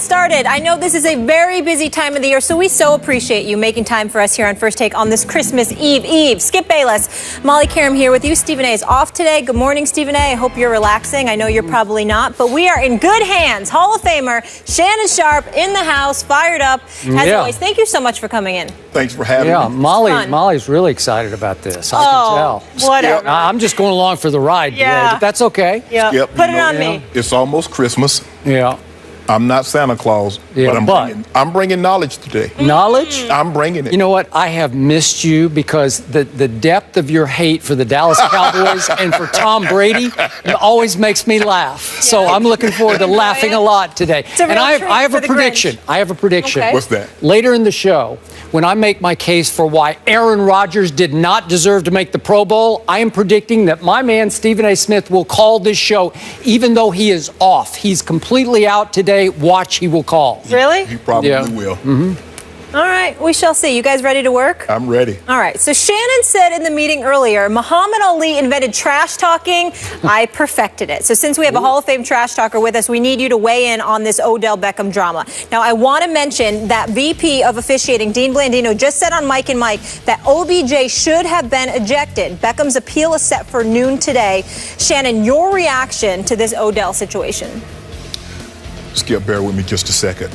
started. I know this is a very busy time of the year, so we so appreciate you making time for us here on First Take on this Christmas Eve. Skip Bayless, Molly Karam here with you. Stephen A. is off today. Good morning, Stephen A. I hope you're relaxing. I know you're probably not, but we are in good hands. Hall of Famer Shannon Sharpe in the house, fired up as always. Thank you so much for coming in. Thanks for having me. Yeah, Molly's really excited about this. I can tell. Whatever. I'm just going along for the ride today, but that's okay. Yeah. Skip, Put it on me. It's almost Christmas. Yeah. I'm not Santa Claus, but I'm bringing knowledge today. Knowledge? I'm bringing it. You know what? I have missed you because the depth of your hate for the Dallas Cowboys and for Tom Brady always makes me laugh. So I'm looking forward to laughing a lot today. And I have a prediction. I have a prediction. Okay. What's that? Later in the show, when I make my case for why Aaron Rodgers did not deserve to make the Pro Bowl, I am predicting that my man Stephen A. Smith will call this show even though he is off. He's completely out today. Watch, he will call. Really? He probably will. All right, we shall see. You guys ready to work? I'm ready. All right, so Shannon said in the meeting earlier, Muhammad Ali invented trash talking. I perfected it. So since we have a Hall of Fame trash talker with us, we need you to weigh in on this Odell Beckham drama. Now, I want to mention that VP of officiating, Dean Blandino, just said on Mike and Mike that OBJ should have been ejected. Beckham's appeal is set for noon today. Shannon, your reaction to this Odell situation? Skip, bear with me just a second.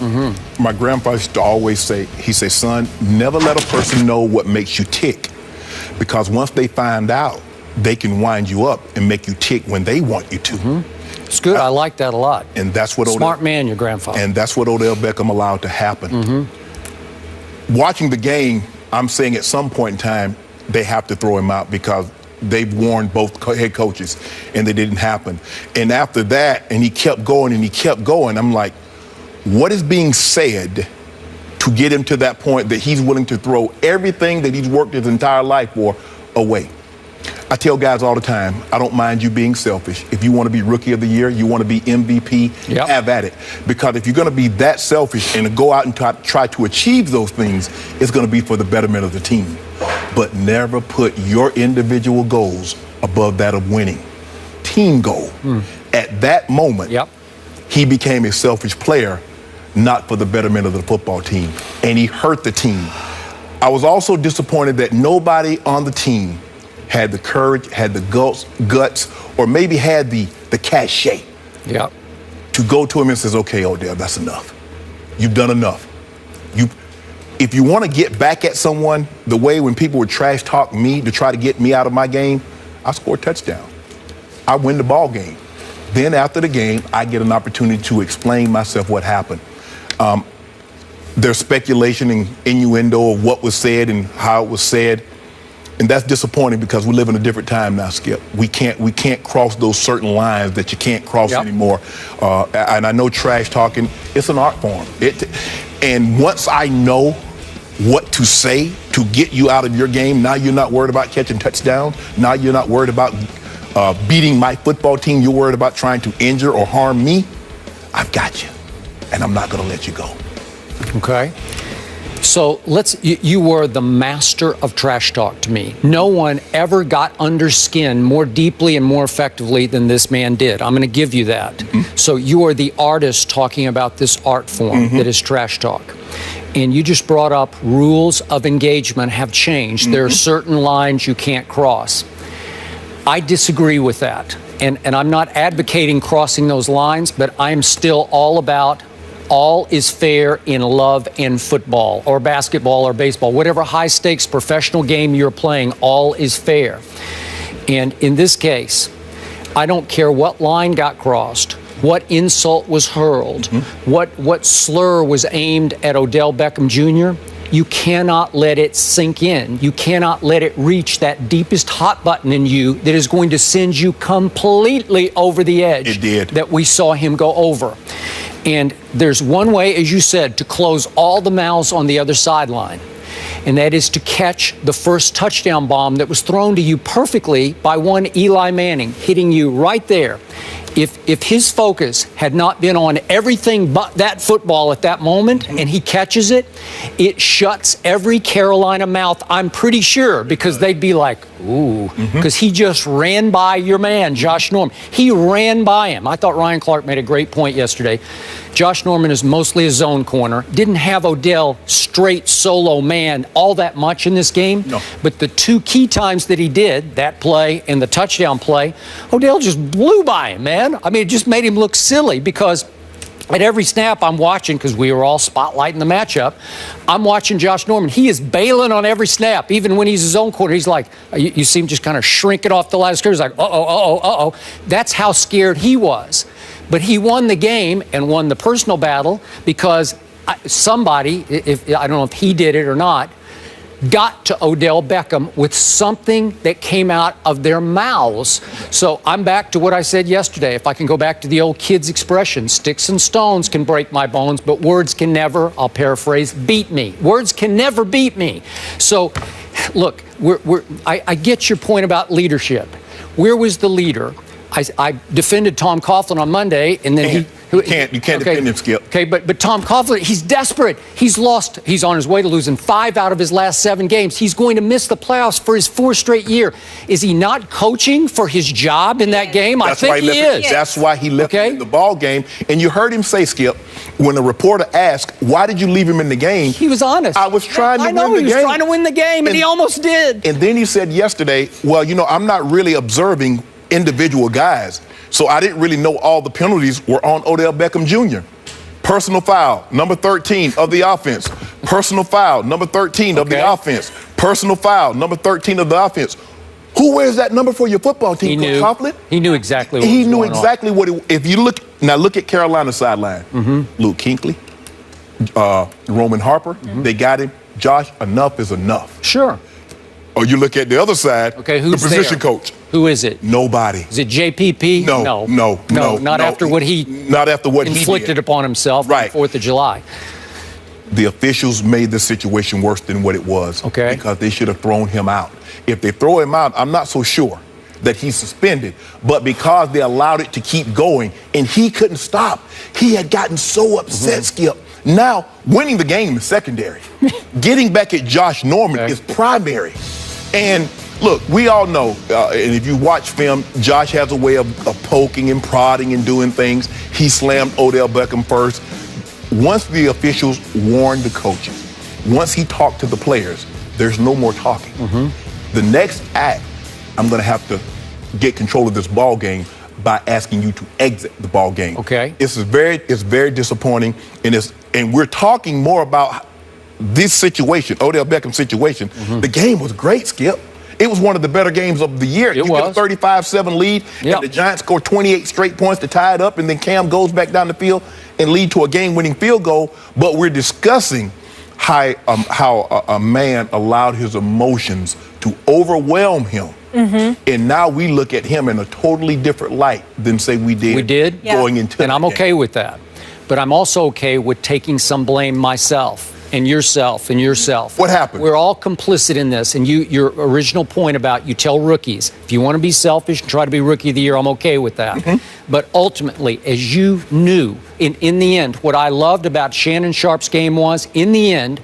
My grandfather used to always say, son, never let a person know what makes you tick. Because once they find out, they can wind you up and make you tick when they want you to. It's good. I like that a lot. And that's what Smart man, your grandfather. And that's what Odell Beckham allowed to happen. Watching the game, I'm saying at some point in time, they have to throw him out because they've warned both head coaches, and they didn't happen. And after that, and he kept going, I'm like, what is being said to get him to that point that he's willing to throw everything that he's worked his entire life for away? I tell guys all the time, I don't mind you being selfish. If you want to be Rookie of the Year, you want to be MVP, have at it. Because if you're going to be that selfish and go out and try to achieve those things, it's going to be for the betterment of the team. But never put your individual goals above that of winning. Team goal. At that moment, he became a selfish player, not for the betterment of the football team. And he hurt the team. I was also disappointed that nobody on the team had the courage, had the guts, or maybe had the cachet to go to him and says, okay, Odell, that's enough. You've done enough. If you want to get back at someone the way when people would trash talk me to try to get me out of my game, I score a touchdown. I win the ball game. Then after the game, I get an opportunity to explain myself what happened. There's speculation and innuendo of what was said and how it was said. And that's disappointing because we live in a different time now, Skip. We can't cross those certain lines that you can't cross anymore. And I know trash talking, it's an art form. And once I know what to say to get you out of your game, now you're not worried about catching touchdowns. Now you're not worried about beating my football team. You're worried about trying to injure or harm me. I've got you, and I'm not going to let you go. Okay. So you were the master of trash talk to me. No one ever got under skin more deeply and more effectively than this man did. I'm going to give you that. So you are the artist talking about this art form that is trash talk. And you just brought up rules of engagement have changed. There are certain lines you can't cross. I disagree with that. And I'm not advocating crossing those lines, but I'm still all about all is fair in love and football or basketball or baseball, whatever high stakes professional game you're playing, all is fair. And in this case, I don't care what line got crossed, what insult was hurled, what slur was aimed at Odell Beckham Jr., you cannot let it sink in. You cannot let it reach that deepest hot button in you that is going to send you completely over the edge. It did. That we saw him go over. And there's one way, as you said, to close all the mouths on the other sideline, and that is to catch the first touchdown bomb that was thrown to you perfectly by one Eli Manning, hitting you right there. If his focus had not been on everything but that football at that moment, and he catches it, it shuts every Carolina mouth, I'm pretty sure, because they'd be like, ooh, because he just ran by your man, Josh Norman. He ran by him. I thought Ryan Clark made a great point yesterday. Josh Norman is mostly a zone corner. Didn't have Odell straight solo man all that much in this game. No. But the two key times that he did, that play and the touchdown play, Odell just blew by him, man. I mean, it just made him look silly because at every snap I'm watching, because we were all spotlighting the matchup, I'm watching Josh Norman. He is bailing on every snap. Even when he's his own corner, he's like, you see him just kind of shrinking off the line of scrimmage, like, uh-oh. That's how scared he was. But he won the game and won the personal battle because somebody, I don't know if he did it or not, got to Odell Beckham with something that came out of their mouths. So I'm back to what I said yesterday. If I can go back to the old kids' expression, sticks and stones can break my bones, but words can never, I'll paraphrase, beat me. Words can never beat me. So, look, I get your point about leadership. Where was the leader? I defended Tom Coughlin on Monday, and then you can't defend him, Skip. Okay, but Tom Coughlin, he's desperate. He's on his way to losing 5 out of his last 7 games. He's going to miss the playoffs for his 4th straight year. Is he not coaching for his job in that game? I think he is. That's why he left him in the ball game. And you heard him say, Skip, when a reporter asked, why did you leave him in the game? He was honest. I was trying to win the game. He was trying to win the game, and he almost did. And then he said yesterday, well, I'm not really observing individual guys. So I didn't really know all the penalties were on Odell Beckham Jr. Personal foul, number 13 of the offense. Personal foul, number 13 of the offense. Personal foul, number 13 of the offense. Who wears that number for your football team, Coach Coughlin? He knew exactly what He knew exactly what if you look at Carolina's sideline. Luke Kuechly, Roman Harper, they got him. Josh, enough is enough. Sure. Or you look at the other side, the position coach. Who is it? Nobody. Is it JPP? No. Not after what he inflicted upon himself on the 4th of July. The officials made the situation worse than what it was. Okay. Because they should have thrown him out. If they throw him out, I'm not so sure that he's suspended. But because they allowed it to keep going and he couldn't stop, he had gotten so upset, Skip. Now, winning the game is secondary. Getting back at Josh Norman is primary. And look, we all know, and if you watch film, Josh has a way of poking and prodding and doing things. He slammed Odell Beckham first. Once the officials warned the coaches, once he talked to the players, there's no more talking. The next act, I'm going to have to get control of this ball game by asking you to exit the ball game. Okay. It's very disappointing, and we're talking more about this situation, Odell Beckham situation. The game was great, Skip. It was one of the better games of the year. You get a 35-7 lead, and the Giants score 28 straight points to tie it up, and then Cam goes back down the field and lead to a game-winning field goal. But we're discussing how a man allowed his emotions to overwhelm him. And now we look at him in a totally different light than, say, we did going into and I'm okay with that. But I'm also okay with taking some blame myself. And yourself. What happened? We're all complicit in this. And your original point about you tell rookies, if you want to be selfish and try to be rookie of the year, I'm okay with that. But ultimately, as you knew, in the end, what I loved about Shannon Sharp's game was, in the end,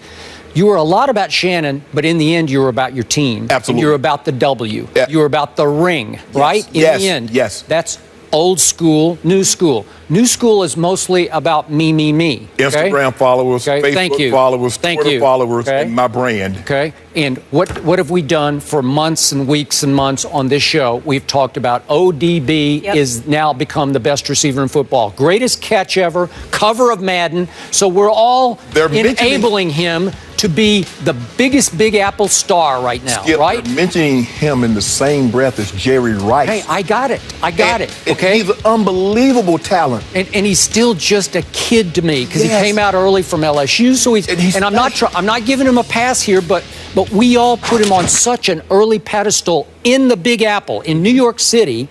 you were a lot about Shannon, but in the end, you were about your team. Absolutely. And you were about the W. You were about the ring, right? In the end. Yes. That's old school, new school. New school is mostly about me. Instagram followers, Facebook followers, Twitter followers, and my brand. Okay. And what have we done for months and weeks and months on this show? We've talked about ODB is now become the best receiver in football. Greatest catch ever, cover of Madden. So we're all enabling him to be the biggest Big Apple star right now, right? They're mentioning him in the same breath as Jerry Rice. Hey, I got it. Okay. He's an unbelievable talent. And he's still just a kid to me because he came out early from LSU. So I'm not giving him a pass here, but we all put him on such an early pedestal in the Big Apple in New York City.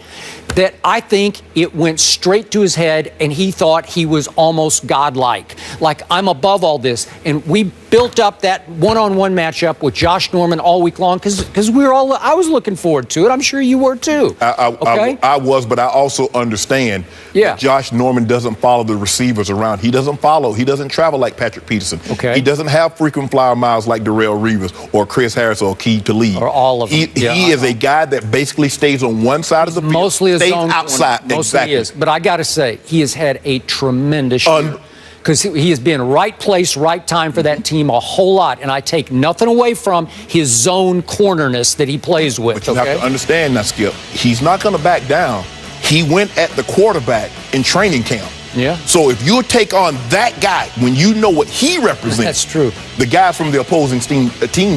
that I think it went straight to his head and he thought he was almost godlike. Like, I'm above all this. And we built up that one-on-one matchup with Josh Norman all week long because we were all, I was looking forward to it. I'm sure you were too. I was, but I also understand that Josh Norman doesn't follow the receivers around. He doesn't travel like Patrick Peterson. Okay. He doesn't have frequent flyer miles like Darrell Reeves or Chris Harris or Keith Talib. Or all of them. He is a guy that basically stays on one side of the field. Mostly a zone outside. Mostly exactly. he is. But I got to say, he has had a tremendous year. Because he has been right place, right time for that team a whole lot. And I take nothing away from his zone cornerness that he plays with. But you have to understand now, Skip, he's not going to back down. He went at the quarterback in training camp. Yeah. So if you take on that guy when you know what he represents, that's true. The guy from the opposing team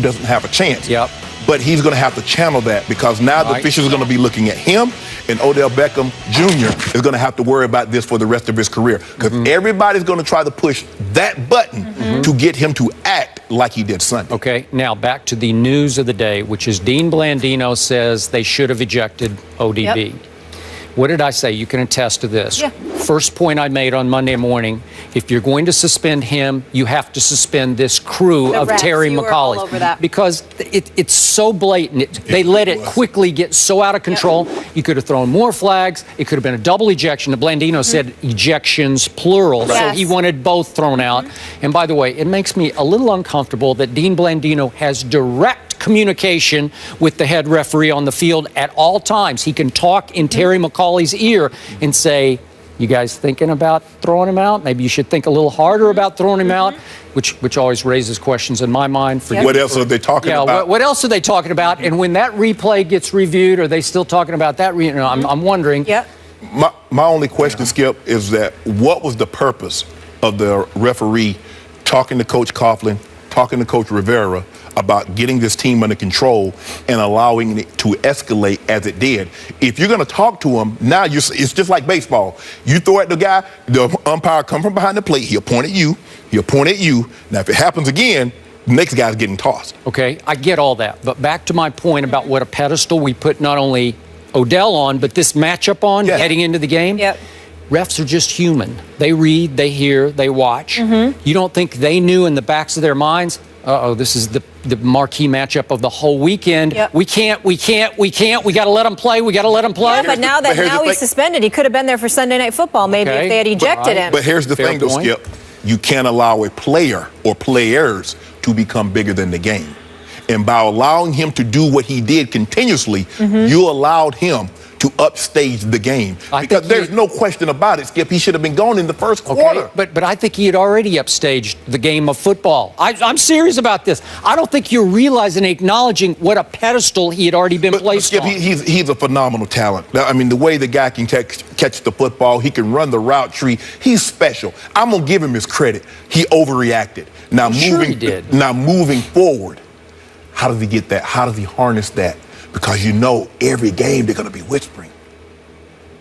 doesn't have a chance. Yep. But he's going to have to channel that because now the officials are going to be looking at him, and Odell Beckham Jr. is going to have to worry about this for the rest of his career because everybody's going to try to push that button to get him to act like he did Sunday. Okay, now back to the news of the day, which is Dean Blandino says they should have ejected ODB. Yep. What did I say? You can attest to this. Yeah. First point I made on Monday morning, if you're going to suspend him, you have to suspend this crew of Terry McAuliffe. Because it's so blatant. They let it quickly get so out of control. Yep. You could have thrown more flags. It could have been a double ejection. Blandino said ejections, plural. Yes. So he wanted both thrown out. And by the way, it makes me a little uncomfortable that Dean Blandino has direct communication with the head referee on the field at all times. He can talk in Terry McAuliffe's ear and say, you guys thinking about throwing him out? Maybe you should think a little harder about throwing him out, which always raises questions in my mind. What else are they talking about? What else are they talking about? And when that replay gets reviewed, are they still talking about that? I'm wondering. Yep. My only question, Skip, is that what was the purpose of the referee talking to Coach Coughlin, talking to Coach Rivera about getting this team under control and allowing it to escalate as it did? If you're going to talk to him, now it's just like baseball. You throw at the guy, the umpire come from behind the plate, he'll point at you, he'll point at you. Now, if it happens again, the next guy's getting tossed. Okay, I get all that. But back to my point about what a pedestal we put not only Odell on, but this matchup on heading into the game. Yep. Refs are just human. They read, they hear, they watch. You don't think they knew in the backs of their minds, this is the marquee matchup of the whole weekend. Yep. We can't. We got to let them play. Yeah, but now he's suspended. He could have been there for Sunday Night Football, maybe, if they had ejected him. But here's the thing, though, Skip. You can't allow a player or players to become bigger than the game. And by allowing him to do what he did continuously, you allowed him to upstage the game. Because there's no question about it, Skip. He should have been gone in the first quarter. But I think he had already upstaged the game of football. I'm serious about this. I don't think you're realizing and acknowledging what a pedestal he had already been placed on. He's a phenomenal talent. I mean, the way the guy can catch the football, he can run the route tree. He's special. I'm going to give him his credit. He overreacted. Now, moving forward, how does he get that? How does he harness that? Because you know every game they're going to be whispering.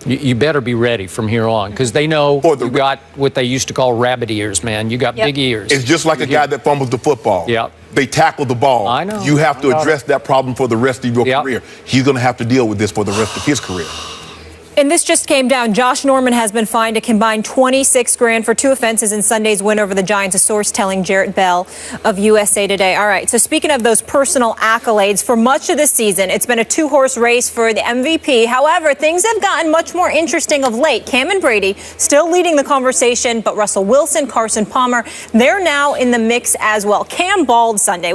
You better be ready from here on because they know you got what they used to call rabbit ears, man. You got big ears. It's just like a guy that fumbles the football. Yep. They tackle the ball. I know. You have to address that problem for the rest of your career. He's going to have to deal with this for the rest of his career. And this just came down. Josh Norman has been fined a combined $26,000 for 2 offenses in Sunday's win over the Giants, a source telling Jarrett Bell of USA Today. All right, so speaking of those personal accolades, for much of the season, it's been a 2-horse race for the MVP. However, things have gotten much more interesting of late. Cam and Brady still leading the conversation, but Russell Wilson, Carson Palmer, they're now in the mix as well. Cam balled Sunday.